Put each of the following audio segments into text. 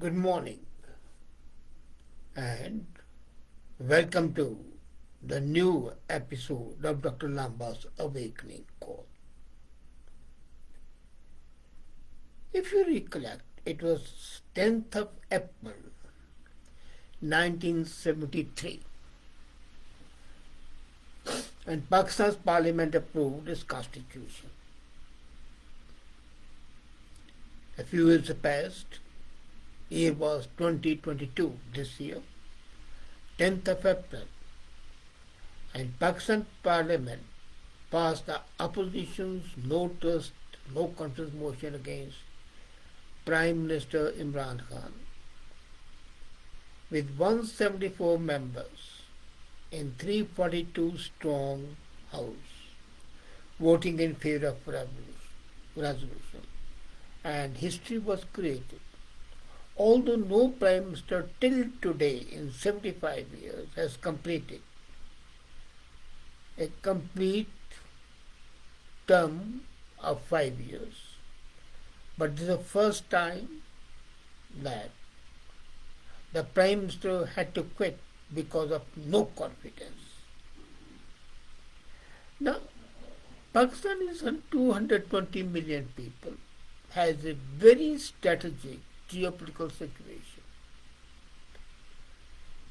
Good morning and welcome to the new episode of Dr. Lamba's Awakening Call. If you recollect, it was 10th of April 1973 and Pakistan's parliament approved its constitution. A few years passed. Year was 2022 this year, 10th of April, and Pakistan Parliament passed the opposition's no trust, no confidence motion against Prime Minister Imran Khan with 174 members in 342 strong House voting in favor of resolution, and history was created. Although no Prime Minister till today in 75 years has completed a complete term of 5 years, but this is the first time that the Prime Minister had to quit because of no confidence. Now, Pakistan is 220 million people, has a very strategic geopolitical situation,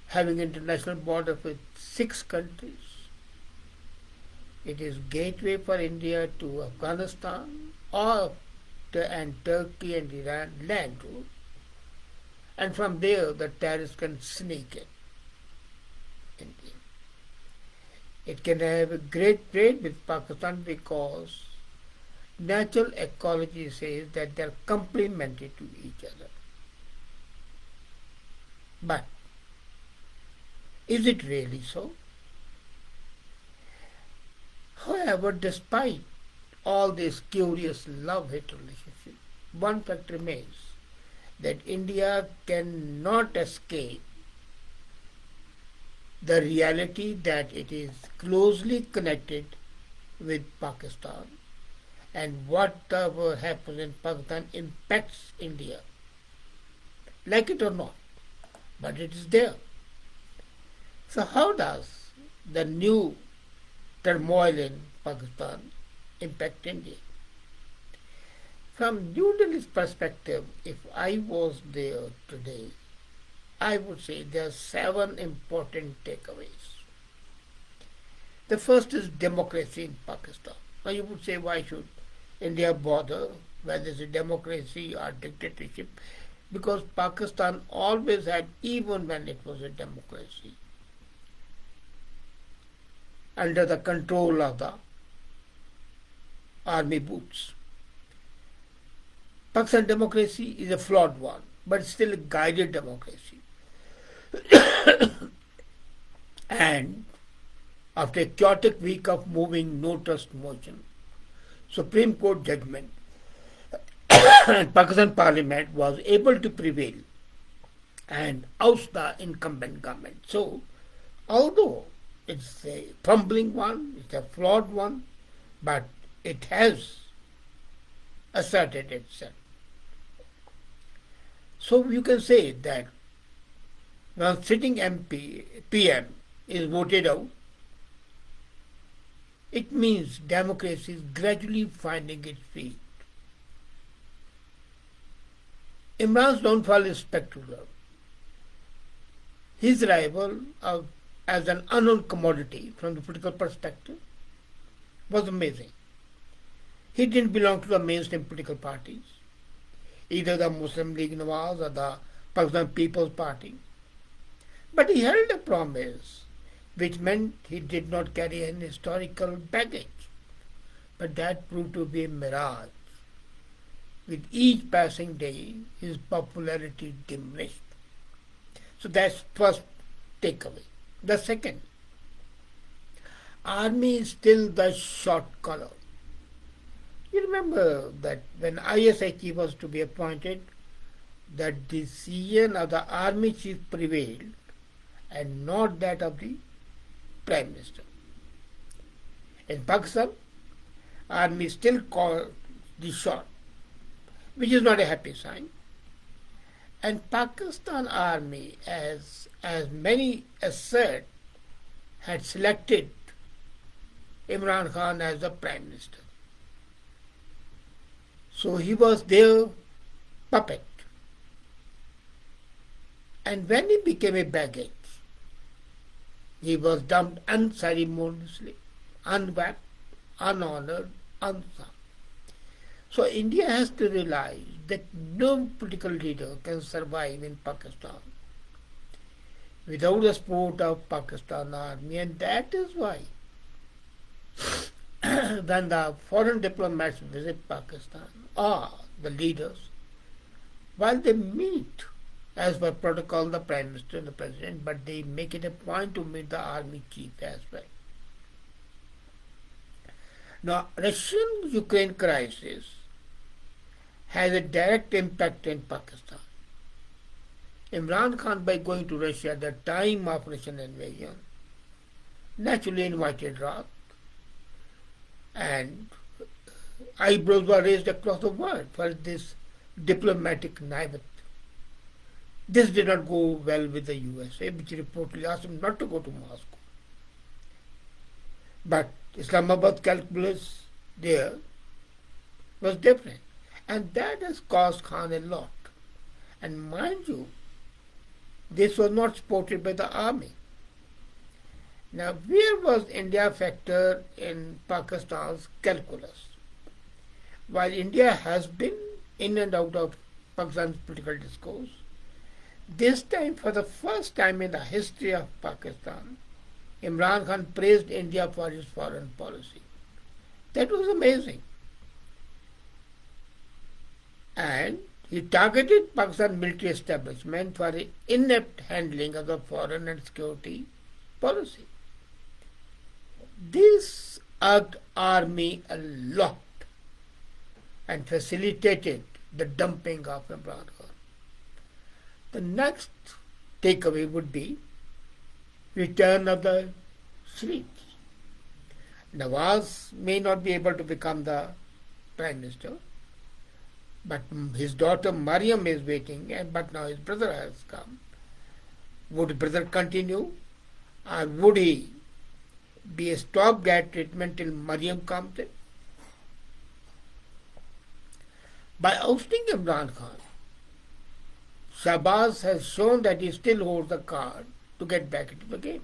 having international border with 6 countries. It is gateway for India to Afghanistan and Turkey and Iran land route, and from there the terrorists can sneak in India. It can have a great trade with Pakistan because natural ecology says that they are complementary to each other. But is it really so? However, despite all this curious love-hate relationship, one fact remains that India cannot escape the reality that it is closely connected with Pakistan, and whatever happens in Pakistan impacts India, like it or not, but it is there. So how does the new turmoil in Pakistan impact India? From New Delhi's perspective, if I was there today, I would say there are 7 important takeaways. The first is democracy in Pakistan. Now you would say, why should India bother whether it's a democracy or dictatorship? Because Pakistan always had, even when it was a democracy, under the control of the army boots. Pakistan democracy is a flawed one, but it's still a guided democracy. And after a chaotic week of moving no trust motion, Supreme Court judgment, and Pakistan Parliament was able to prevail and oust the incumbent government. So, although it's a fumbling one, it's a flawed one, but it has asserted itself. So you can say that when sitting PM is voted out, it means democracy is gradually finding its feet. Imran's downfall is spectacular. His arrival as an unknown commodity from the political perspective was amazing. He didn't belong to the mainstream political parties, either the Muslim League Nawaz or the Pakistan People's Party. But he held a promise, which meant he did not carry an historical baggage. But that proved to be a mirage. With each passing day, his popularity diminished. So that's first takeaway. The second, army is still the short color. You remember that when ISI chief was to be appointed, the decision of the army chief prevailed and not that of the Prime Minister. In Pakistan, army still called the shot, which is not a happy sign. And Pakistan army, as many assert, had selected Imran Khan as the prime minister. So he was their puppet. And when he became a baggage, he was dumped unceremoniously, unwrapped, unhonored, unsung. So India has to realize that no political leader can survive in Pakistan without the support of Pakistan army, and that is why when the foreign diplomats visit Pakistan or the leaders, while they meet as per protocol the Prime Minister and the President, but they make it a point to meet the army chief as well. Now, Russian-Ukraine crisis has a direct impact in Pakistan. Imran Khan, by going to Russia at the time of Russian invasion, naturally invited wrath, and eyebrows were raised across the world for this diplomatic naivete. This did not go well with the USA, which reportedly asked him not to go to Moscow. But Islamabad's calculus there was different, and that has cost Khan a lot. And mind you, this was not supported by the army. Now, where was India factor in Pakistan's calculus? While India has been in and out of Pakistan's political discourse, this time, for the first time in the history of Pakistan, Imran Khan praised India for his foreign policy. That was amazing. And he targeted Pakistan military establishment for the inept handling of the foreign and security policy. This irked army a lot and facilitated the dumping of Imran Khan. The next takeaway would be return of the Sharif. Nawaz may not be able to become the Prime Minister, but his daughter Mariam is waiting, but now his brother has come. Would brother continue, or would he be a stopgap treatment till Mariam comes in? By ousting Imran Khan, Shahbaz has shown that he still holds the card to get back into the game.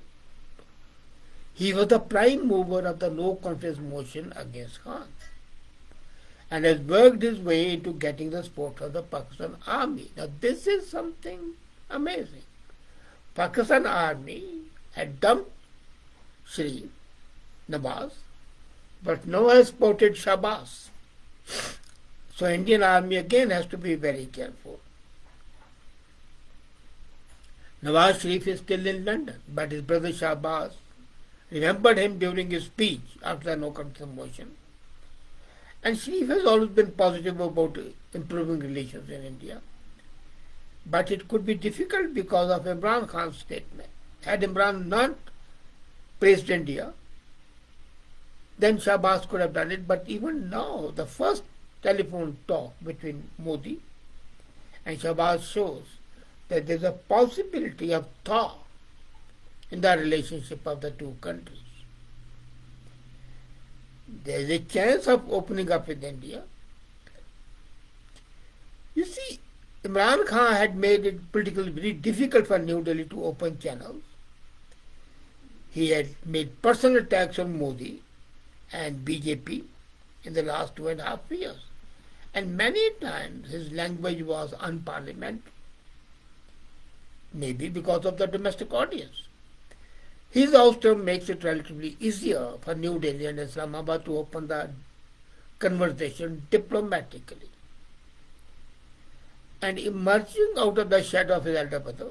He was the prime mover of the no confidence motion against Khan and has worked his way into getting the support of the Pakistan army. Now this is something amazing. Pakistan army had dumped Sharif, Nawaz, but now has supported Shahbaz. So Indian army again has to be very careful. Nawaz Sharif is still in London, but his brother Shahbaz remembered him during his speech after the no confidence motion. And Sharif has always been positive about improving relations in India. But it could be difficult because of Imran Khan's statement. Had Imran not praised India, then Shahbaz could have done it. But even now, the first telephone talk between Modi and Shahbaz shows that there is a possibility of thaw in the relationship of the two countries. There is a chance of opening up with India. You see, Imran Khan had made it politically very difficult for New Delhi to open channels. He had made personal attacks on Modi and BJP in the last 2.5 years. And many times his language was unparliamentary, maybe because of the domestic audience. His ouster makes it relatively easier for New Delhi and Islamabad to open the conversation diplomatically. And emerging out of the shadow of his elder brother,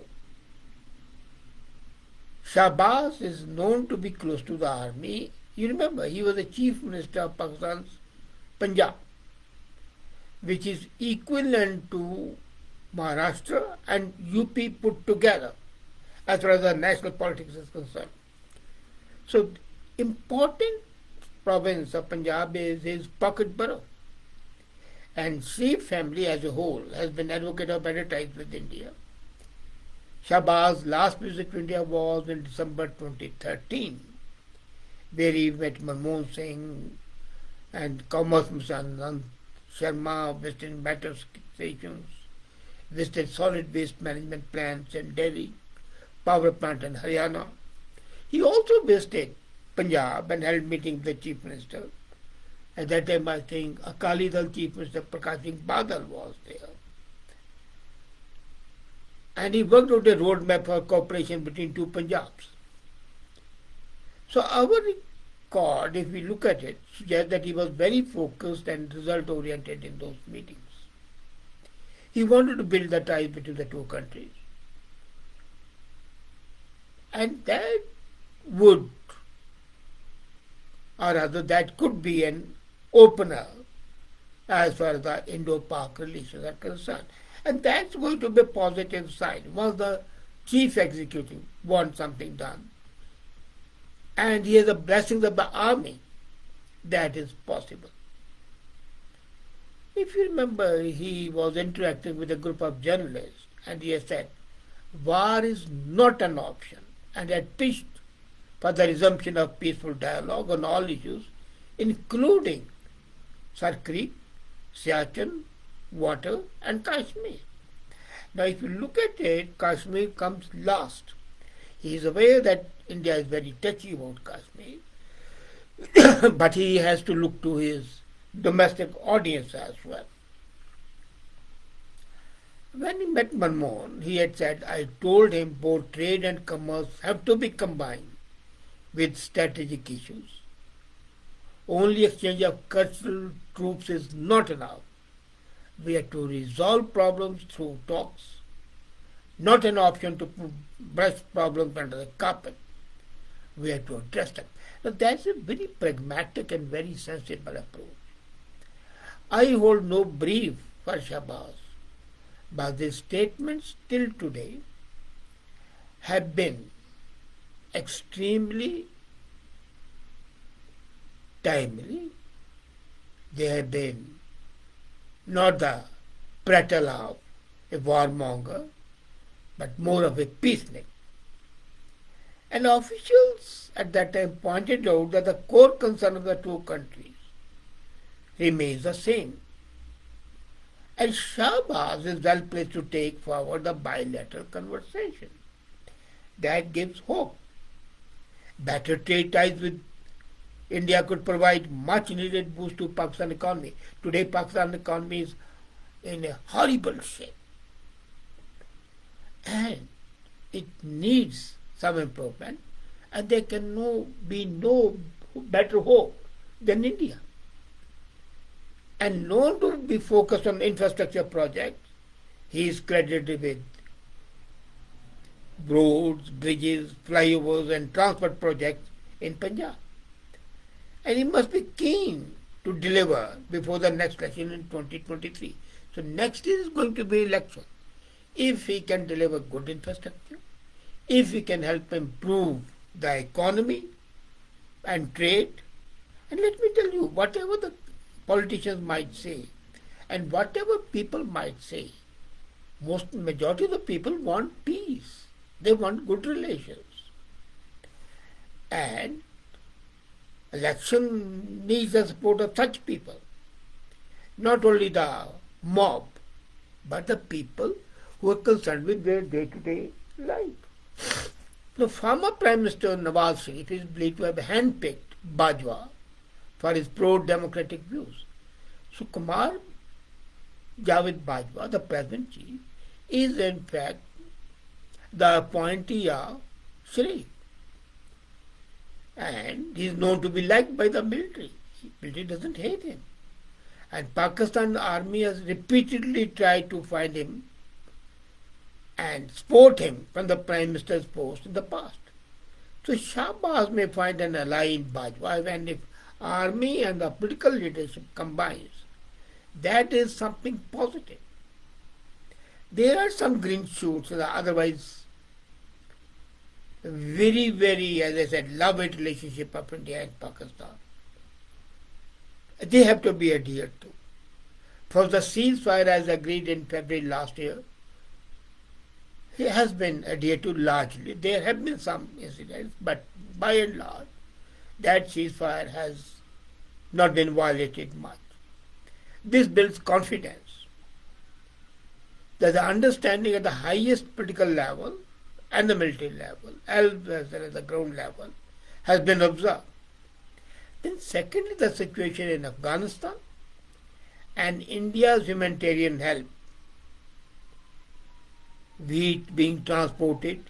Shahbaz is known to be close to the army. You remember, he was the chief minister of Pakistan's Punjab, which is equivalent to Maharashtra and UP put together, as far as the national politics is concerned. So, important province of Punjab is his pocket borough. And Sharif family as a whole has been advocate of better ties with India. Shahbaz's last visit to India was in December 2013, where he met Manmohan Singh and Commerce Minister Anand Sharma, visited metro stations, visited solid waste management plants in Delhi, power plant in Haryana. He also visited Punjab and held meetings with the Chief Minister. At that time, I think Akali Dal Chief Minister Prakash Singh Badal was there. And he worked out a roadmap for cooperation between two Punjabs. So our record, if we look at it, suggests that he was very focused and result-oriented in those meetings. He wanted to build the ties between the two countries. And that would, or rather that could be an opener as far as the Indo-Pak relations are concerned. And that's going to be a positive side. Once the chief executive wants something done, and he has the blessings of the army, that is possible. If you remember, he was interacting with a group of journalists, and he has said, war is not an option, and had pitched for the resumption of peaceful dialogue on all issues, including Sarkri, Siachen, water, and Kashmir. Now, if you look at it, Kashmir comes last. He is aware that India is very touchy about Kashmir, but he has to look to his domestic audience as well. When he met Manmohan, he had said, I told him both trade and commerce have to be combined with strategic issues. Only exchange of cultural troops is not enough. We have to resolve problems through talks, not an option to brush problems under the carpet. We have to address them. Now, that's a very pragmatic and very sensible approach. I hold no brief for Shahbaz, but his statements till today have been extremely timely. They have been not the prattle of a warmonger, but more of a peacenik. And officials at that time pointed out that the core concern of the two countries remains the same. And Shahbaz is well placed to take forward the bilateral conversation. That gives hope. Better trade ties with India could provide much needed boost to Pakistan economy. Today Pakistan economy is in a horrible shape. And it needs some improvement, and there can be no better hope than India. And known to be focused on infrastructure projects, he is credited with roads, bridges, flyovers and transport projects in Punjab. And he must be keen to deliver before the next election in 2023. So next is going to be election. If he can deliver good infrastructure, if he can help improve the economy and trade, and let me tell you, whatever the politicians might say and whatever people might say, majority of the people want peace. They want good relations. And election needs the support of such people. Not only the mob, but the people who are concerned with their day-to-day life. The former Prime Minister Nawaz Sharif is believed to have handpicked Bajwa for his pro-democratic views. So Kumar Javed Bajwa, the present chief, is in fact the appointee of Sharif. And he is known to be liked by the military. The military doesn't hate him. And Pakistan army has repeatedly tried to find him and support him from the Prime Minister's post in the past. So Shahbaz may find an ally in Bajwa, and if army and the political leadership combines, that is something positive. There are some green shoots, otherwise very, very, as I said, love-hate relationship of India and Pakistan. They have to be adhered to. For the ceasefire as agreed in February last year, it has been adhered to largely. There have been some incidents, but by and large, that ceasefire has not been violated much. This builds confidence that the understanding at the highest political level and the military level, as well as the ground level, has been observed. Then secondly, the situation in Afghanistan and India's humanitarian help, wheat being transported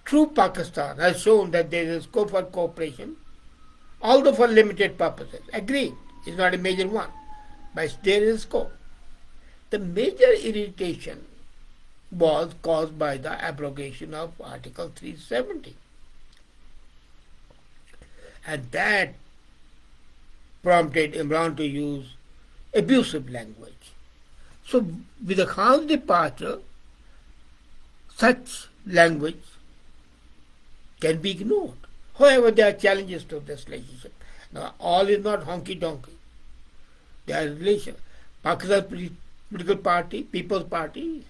through Pakistan, has shown that there is scope for cooperation, although for limited purposes. Agreed, it's not a major one, but there is scope. The major irritation was caused by the abrogation of Article 370. And that prompted Imran to use abusive language. So with the Khan's departure, such language can be ignored. However, there are challenges to this relationship. Now, all is not honky-donkey. There are relations. Pakistan's political party, People's Party,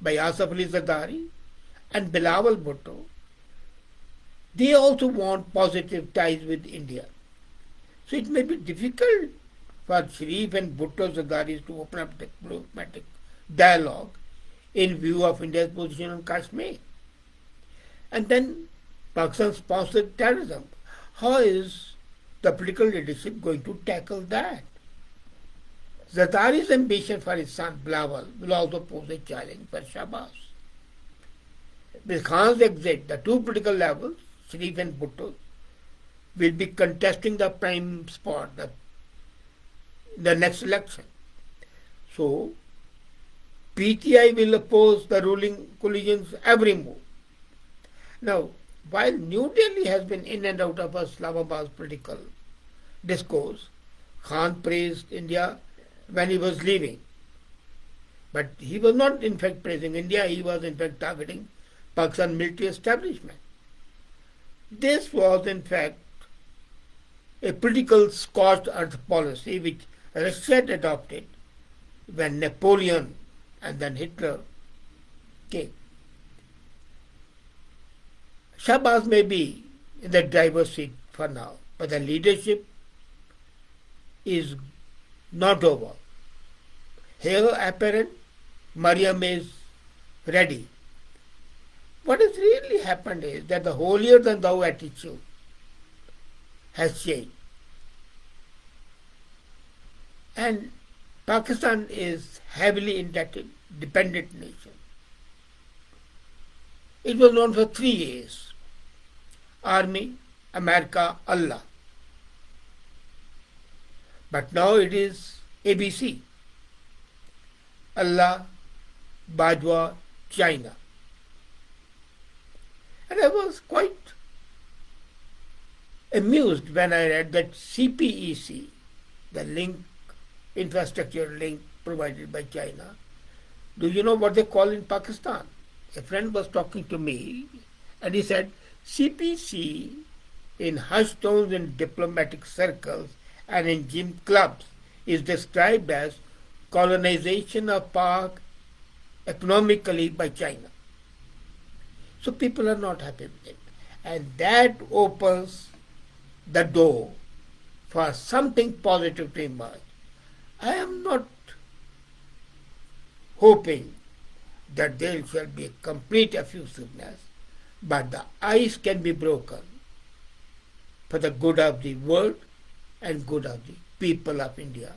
by Asif Ali Zardari and Bilawal Bhutto, they also want positive ties with India. So it may be difficult for Sharif and Bhutto Zardaris to open up diplomatic dialogue in view of India's position on Kashmir. And then Pakistan sponsored terrorism. How is the political leadership going to tackle that? Zardari's ambition for his son Bilawal will also pose a challenge for Shahbaz. With Khan's exit, the two political levels, Sharif and Bhutto, will be contesting the prime spot, the next election. So, PTI will oppose the ruling coalition's every move. Now, while New Delhi has been in and out of Islamabad's political discourse, Khan praised India when he was leaving. But he was not in fact praising India, he was in fact targeting Pakistan military establishment. This was in fact a political scorched earth policy which Russia had adopted when Napoleon and then Hitler came. Shahbaz may be in the driver's seat for now, but the leadership is not over. Here apparent, Mariam is ready. What has really happened is that the holier than thou attitude has changed. And Pakistan is heavily indebted, dependent nation. It was known for 3 years. Army, America, Allah. But now it is ABC. Allah, Bajwa, China. And I was quite amused when I read that CPEC, the infrastructure link provided by China, do you know what they call in Pakistan? A friend was talking to me and he said CPC in hushed tones in diplomatic circles and in gym clubs is described as colonization of Pak economically by China. So people are not happy with it. And that opens the door for something positive to emerge. I am not hoping that there shall be a complete effusiveness, but the ice can be broken for the good of the world and good of the people of India.